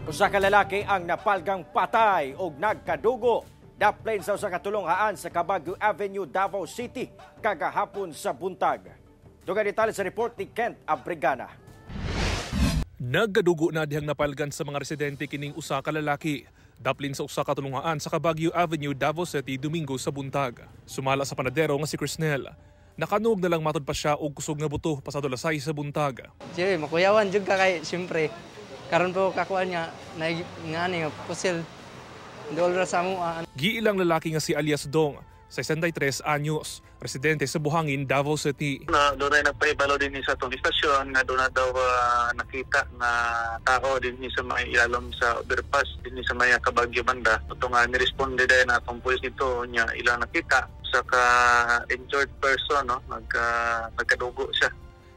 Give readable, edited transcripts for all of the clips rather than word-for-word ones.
Usa ka lalaki ang napalgang patay og nagkadugo daplin sa usa ka tulonghaan sa Cabagyo Avenue, Davao City kagahapon sa buntag. Dugang detalye sa report ni Kent Abrigana. Nagkadugo na dihang napalgan sa mga residente kining usa ka lalaki daplin sa usa ka tulonghaan sa Cabagyo Avenue, Davao City Domingo sa buntag. Sumala sa panadero nga si Crisnel. Nakanog na lang matod pa siya og kusog nga buto pasado lasay sa buntag. Sige, makuyawan jud ka kay siyempre karon po kakuan nga ngani pusil dol ra sa mo. Giilang lalaki nga si alias Dong, 63 anyos, residente sa Buhangin, Davao City. Doon ay nagpaibalo din sa itong istasyon nga doon na daw nakita na tao din sa may ilalom sa overpass din sa may Cabagyo banda. Ito nga niresponde din na itong pulis nito niya ilang nakita sa ka-injured person, no? Nagkadugo siya.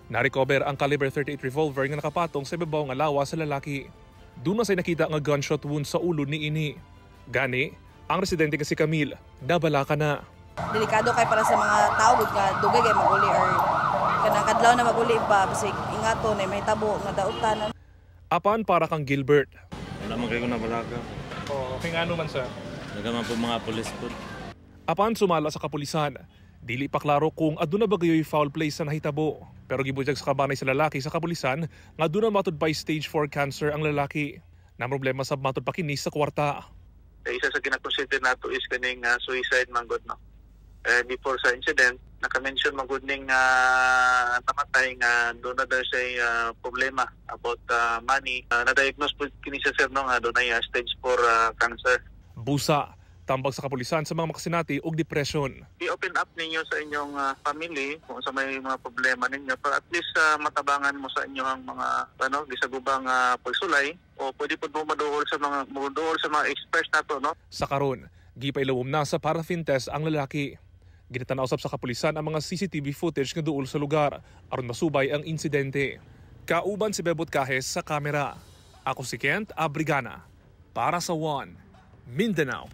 Na-recover ang caliber 38 revolver nga nakapatong sa ibabaw nga lawa sa lalaki. Doon na say nakita nga gunshot wound sa ulo ni ini. Gani, ang residente nga si Camille, nabala ka na. Delikado kay para sa mga tao nga dugay kay maguli or kanang kadlaw na maguli ba bisig ingato na may tabo nga dautan. Apan para kang Gilbert. Wala man kayo nabalaga. Okay nga naman sa? Nagaman po mga pulis po. Apan sumala sa kapulisan. Dili pa klaro kung aduna ba gayoy foul play sa nahitabo. Pero gibutyag sa kabanay sa lalaki sa kapulisan nga aduna matod pa stage 4 cancer ang lalaki. Na problema sa matod pa kini sa kwarta. Isa sa ginakonsider nato is kaning suicide manggod, no. Before sa incident, naka-mention manggod ning namatay nga doon na daw siya problema about money. Na-diagnose po kini sa sir no nga doon ay stage 4 cancer. Busa, tambag sa kapulisan sa mga makasinati og depression. I-open up ninyo sa inyong family kung sa may mga problema ninyo para at least matabangan mo sa inyong mga gisagubang pagsulay o pwede po mo maduol sa mga experts nato, no. Sa karon, gipailawom na sa paraffin test ang lalaki. Ginatanaw sa kapulisan ang mga CCTV footage nga duol sa lugar aron masubay ang insidente. Kauban si Bebot Kahes sa kamera. Ako si Kent Abrigana para sa One Mindanao.